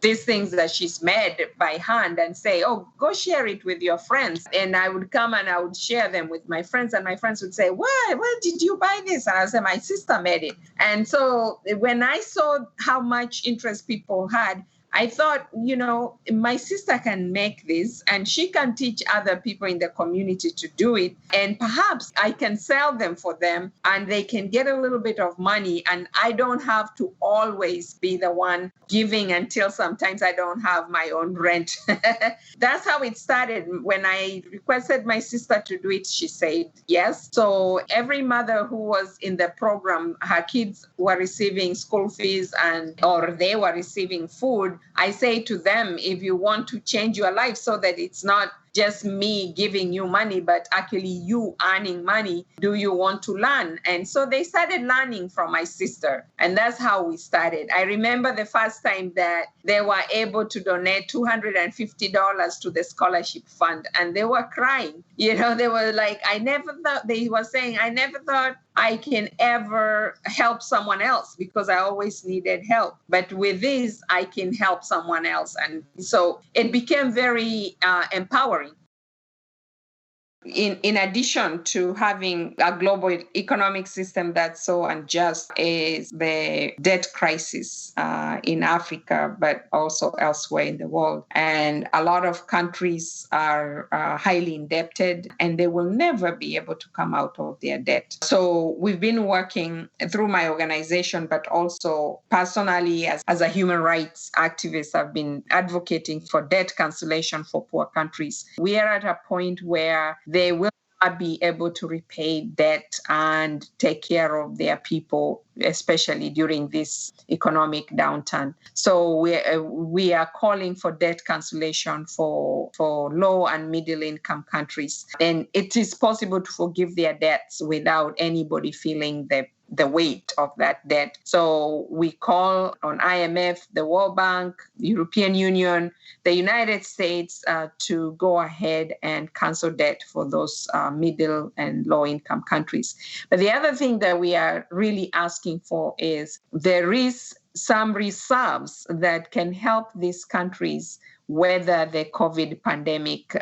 these things that she's made by hand and say, oh, go share it with your friends. And I would come and I would share them with my friends, and my friends would say, why? Where did you buy this? And I would say, my sister made it. And so when I saw how much interest people had, I thought, my sister can make this and she can teach other people in the community to do it. And perhaps I can sell them for them and they can get a little bit of money. And I don't have to always be the one giving until sometimes I don't have my own rent. That's how it started. When I requested my sister to do it, she said yes. So every mother who was in the program, her kids were receiving school fees or they were receiving food. I say to them, if you want to change your life so that it's not just me giving you money, but actually you earning money, do you want to learn? And so they started learning from my sister. And that's how we started. I remember the first time that they were able to donate $250 to the scholarship fund. And they were crying. They were like, I never thought I can ever help someone else because I always needed help. But with this, I can help someone else. And so it became very empowering. In addition to having a global economic system that's so unjust, is the debt crisis in Africa, but also elsewhere in the world. And a lot of countries are highly indebted and they will never be able to come out of their debt. So we've been working through my organization, but also personally as a human rights activist, I've been advocating for debt cancellation for poor countries. We are at a point where they will not be able to repay debt and take care of their people, especially during this economic downturn. So we are calling for debt cancellation for low and middle income countries. And it is possible to forgive their debts without anybody feeling the weight of that debt. So we call on IMF, the World Bank, the European Union, the United States to go ahead and cancel debt for those middle and low income countries. But the other thing that we are really asking for is there is some reserves that can help these countries weather the COVID pandemic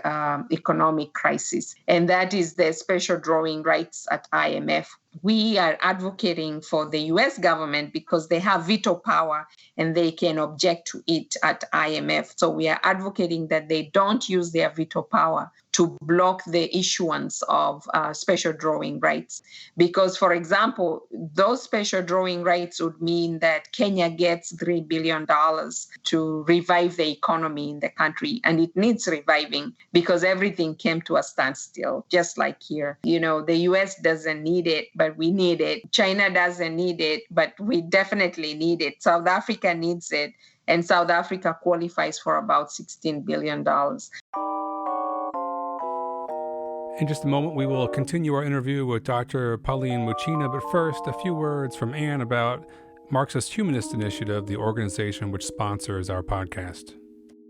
economic crisis. And that is the special drawing rights at IMF. We are advocating for the US government because they have veto power and they can object to it at IMF. So we are advocating that they don't use their veto power to block the issuance of special drawing rights. Because, for example, those special drawing rights would mean that Kenya gets $3 billion to revive the economy in the country. And it needs reviving because everything came to a standstill, just like here. The US doesn't need it, but we need it. China doesn't need it, but we definitely need it. South Africa needs it. And South Africa qualifies for about $16 billion. In just a moment, we will continue our interview with Dr. Pauline Muchina, but first, a few words from Anne about Marxist-Humanist Initiative, the organization which sponsors our podcast.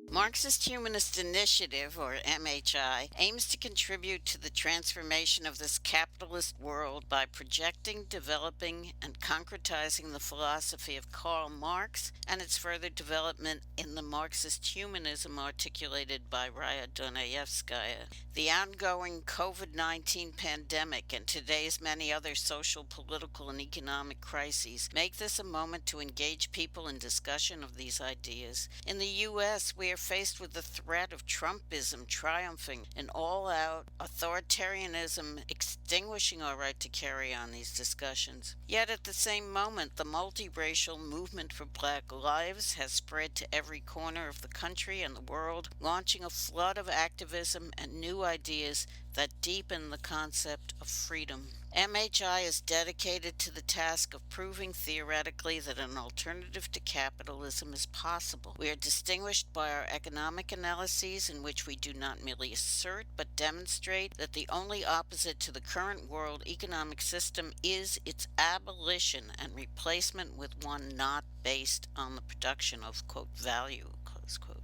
Marxist-Humanist Initiative, or MHI, aims to contribute to the transformation of this capitalist world by projecting, developing, and concretizing the philosophy of Karl Marx and its further development in the Marxist humanism articulated by Raya Dunayevskaya. The ongoing COVID-19 pandemic and today's many other social, political, and economic crises make this a moment to engage people in discussion of these ideas. In the U.S., we are faced with the threat of Trumpism triumphing, an all-out authoritarianism extinguishing our right to carry on these discussions. Yet at the same moment, the multiracial movement for Black lives has spread to every corner of the country and the world, launching a flood of activism and new ideas that deepen the concept of freedom. MHI is dedicated to the task of proving theoretically that an alternative to capitalism is possible. We are distinguished by our economic analyses in which we do not merely assert but demonstrate that the only opposite to the current world economic system is its abolition and replacement with one not based on the production of, quote, value, close quote.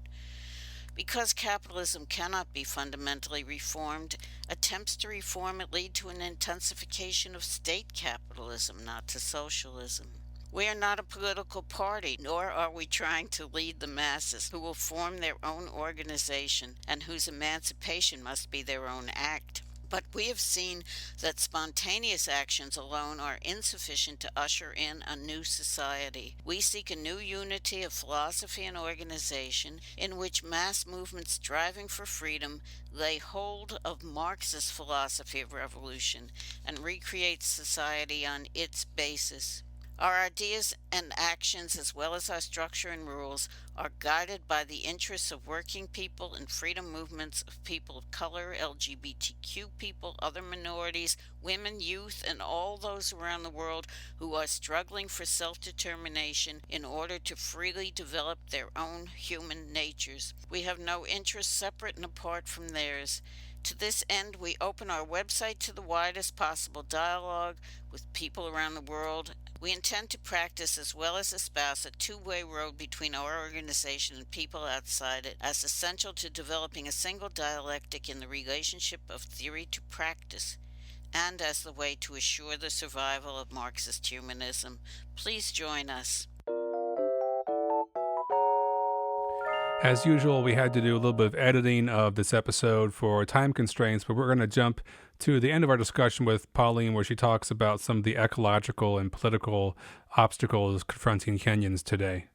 Because capitalism cannot be fundamentally reformed, attempts to reform it lead to an intensification of state capitalism, not to socialism. We are not a political party, nor are we trying to lead the masses who will form their own organization and whose emancipation must be their own act. But we have seen that spontaneous actions alone are insufficient to usher in a new society. We seek a new unity of philosophy and organization in which mass movements striving for freedom lay hold of Marxist philosophy of revolution and recreate society on its basis. Our ideas and actions, as well as our structure and rules, are guided by the interests of working people and freedom movements of people of color, LGBTQ people, other minorities, women, youth, and all those around the world who are struggling for self-determination in order to freely develop their own human natures. We have no interests separate and apart from theirs. To this end, we open our website to the widest possible dialogue with people around the world. We intend to practice as well as espouse a two-way road between our organization and people outside it as essential to developing a single dialectic in the relationship of theory to practice, and as the way to assure the survival of Marxist humanism. Please join us. As usual, we had to do a little bit of editing of this episode for time constraints, but we're going to jump to the end of our discussion with Pauline, where she talks about some of the ecological and political obstacles confronting Kenyans today.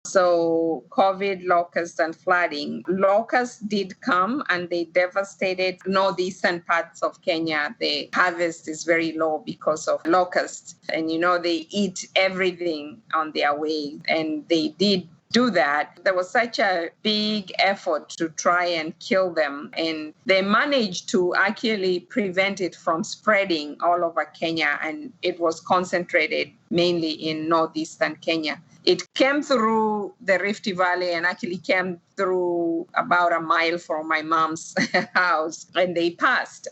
So COVID, locusts, and flooding. Locusts did come and they devastated northeastern parts of Kenya. The harvest is very low because of locusts. And, they eat everything on their way. And they did do that. There was such a big effort to try and kill them, and they managed to actually prevent it from spreading all over Kenya, and it was concentrated mainly in northeastern Kenya. It came through the Rift Valley and actually came through about a mile from my mom's house, and they passed.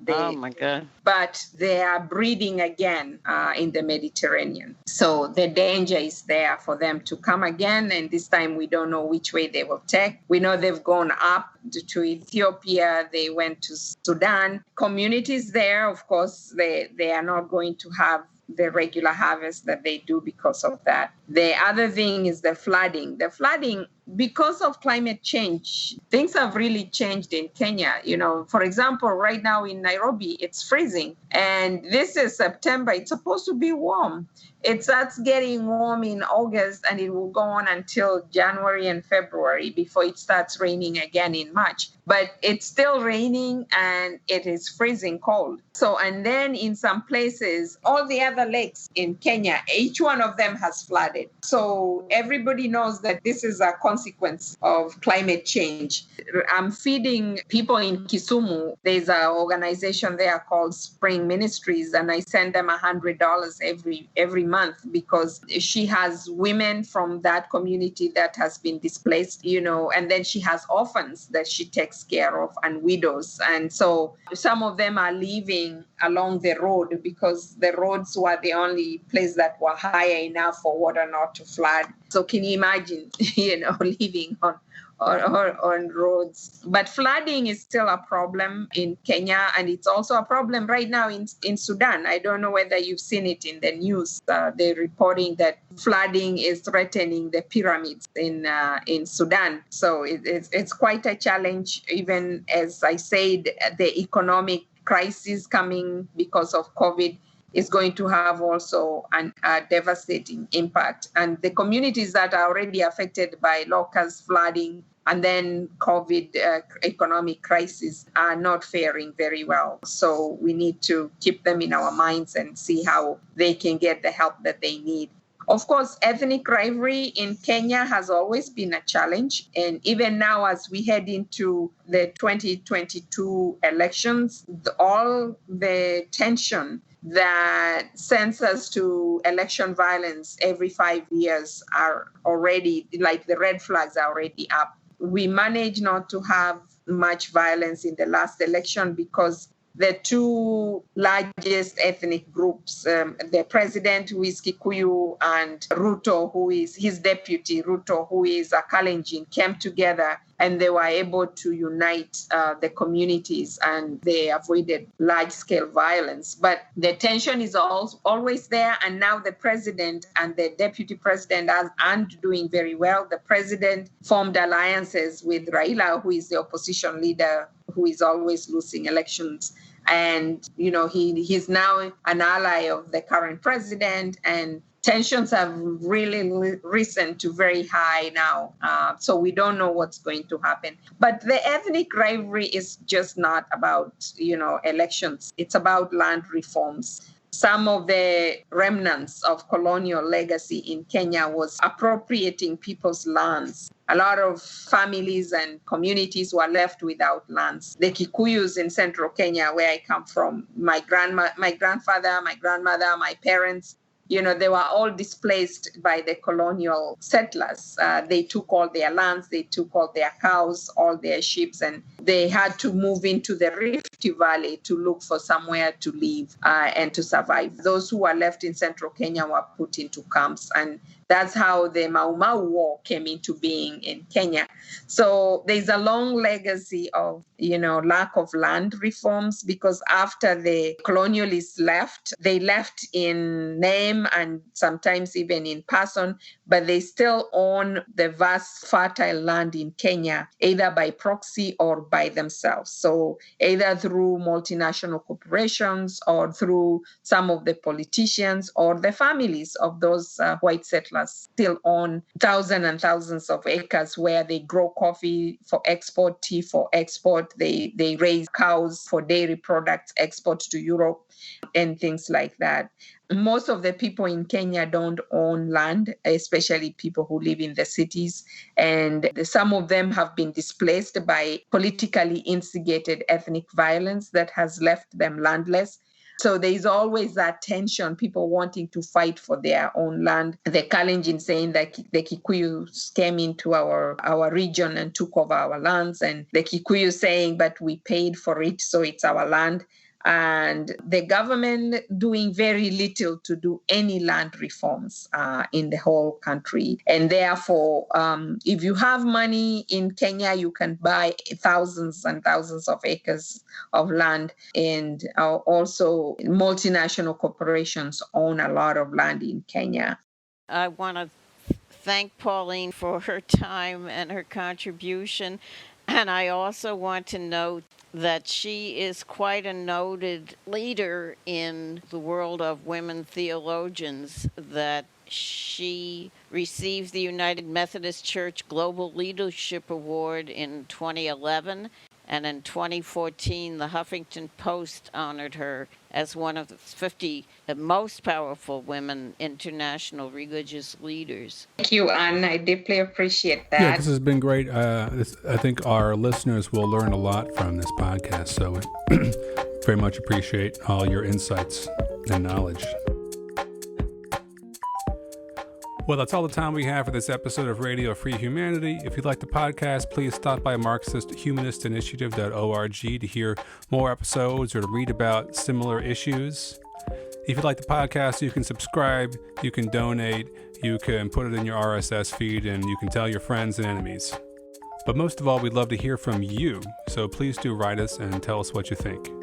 Oh my God. But they are breeding again in the Mediterranean. So the danger is there for them to come again, and this time we don't know which way they will take. We know they've gone up to Ethiopia, they went to Sudan. Communities there, of course, they are not going to have the regular harvest that they do because of that. The other thing is the flooding. The flooding, because of climate change, things have really changed in Kenya. For example, right now in Nairobi, it's freezing. And this is September. It's supposed to be warm. It starts getting warm in August and it will go on until January and February before it starts raining again in March. But it's still raining and it is freezing cold. So, and then in some places, all the other lakes in Kenya, each one of them has flooded. So everybody knows that this is a consequence of climate change. I'm feeding people in Kisumu. There's an organization there called Spring Ministries, and I send them $100 every month because she has women from that community that has been displaced, and then she has orphans that that she takes care of and widows. And so some of them are living along the road because the roads were the only place that were higher enough for water not to flood. So can you imagine, living on roads? But flooding is still a problem in Kenya, and it's also a problem right now in Sudan. I don't know whether you've seen it in the news. They're reporting that flooding is threatening the pyramids in Sudan. So it's quite a challenge, even as I said, the economic crisis coming because of COVID is going to have also a devastating impact. And the communities that are already affected by locusts, flooding, and then COVID economic crisis are not faring very well. So we need to keep them in our minds and see how they can get the help that they need. Of course, ethnic rivalry in Kenya has always been a challenge. And even now, as we head into the 2022 elections, all the tension that sends us to election violence every 5 years are already, like the red flags are already up. We managed not to have much violence in the last election because the two largest ethnic groups, the president, who is Kikuyu, and Ruto, who is his deputy, Ruto, who is a Kalenjin, came together and they were able to unite the communities, and they avoided large-scale violence. But the tension is always there, and now the president and the deputy president aren't doing very well. The president formed alliances with Raila, who is the opposition leader, who is always losing elections. And, he's now an ally of the current president, and tensions have really risen to very high now. So we don't know what's going to happen. But the ethnic rivalry is just not about, elections. It's about land reforms. Some of the remnants of colonial legacy in Kenya was appropriating people's lands. A lot of families and communities were left without lands. The Kikuyus in central Kenya, where I come from, my grandfather, my grandmother, my parents, they were all displaced by the colonial settlers. They took all their lands, they took all their cows, all their sheep, and they had to move into the Rift Valley to look for somewhere to live and to survive. Those who were left in central Kenya were put into camps, and that's how the Mau Mau War came into being in Kenya. So there's a long legacy of, lack of land reforms, because after the colonialists left, they left in name and sometimes even in person, but they still own the vast fertile land in Kenya, either by proxy or by themselves. So either through multinational corporations or through some of the politicians or the families of those white settlers still own thousands and thousands of acres where they grow coffee for export, tea for export. They raise cows for dairy products, export to Europe and things like that. Most of the people in Kenya don't own land, especially people who live in the cities. And some of them have been displaced by politically instigated ethnic violence that has left them landless. So there is always that tension, people wanting to fight for their own land. The Kalenjin saying that the Kikuyus came into our region and took over our lands, and the Kikuyu saying, but we paid for it, so it's our land. And the government doing very little to do any land reforms in the whole country. And therefore, if you have money in Kenya, you can buy thousands and thousands of acres of land. And also multinational corporations own a lot of land in Kenya. I want to thank Pauline for her time and her contribution. And I also want to note that she is quite a noted leader in the world of women theologians, that she received the United Methodist Church Global Leadership Award in 2011, and in 2014, the Huffington Post honored her as one of the 50 most powerful women international religious leaders. Thank you, Anne. I deeply appreciate that. Yeah, this has been great. I think our listeners will learn a lot from this podcast, so we very much appreciate all your insights and knowledge. Well, that's all the time we have for this episode of Radio Free Humanity. If you like the podcast, please stop by Marxist-Humanist-Initiative.org to hear more episodes or to read about similar issues. If you like the podcast, you can subscribe, you can donate, you can put it in your RSS feed, and you can tell your friends and enemies. But most of all, we'd love to hear from you, so please do write us and tell us what you think.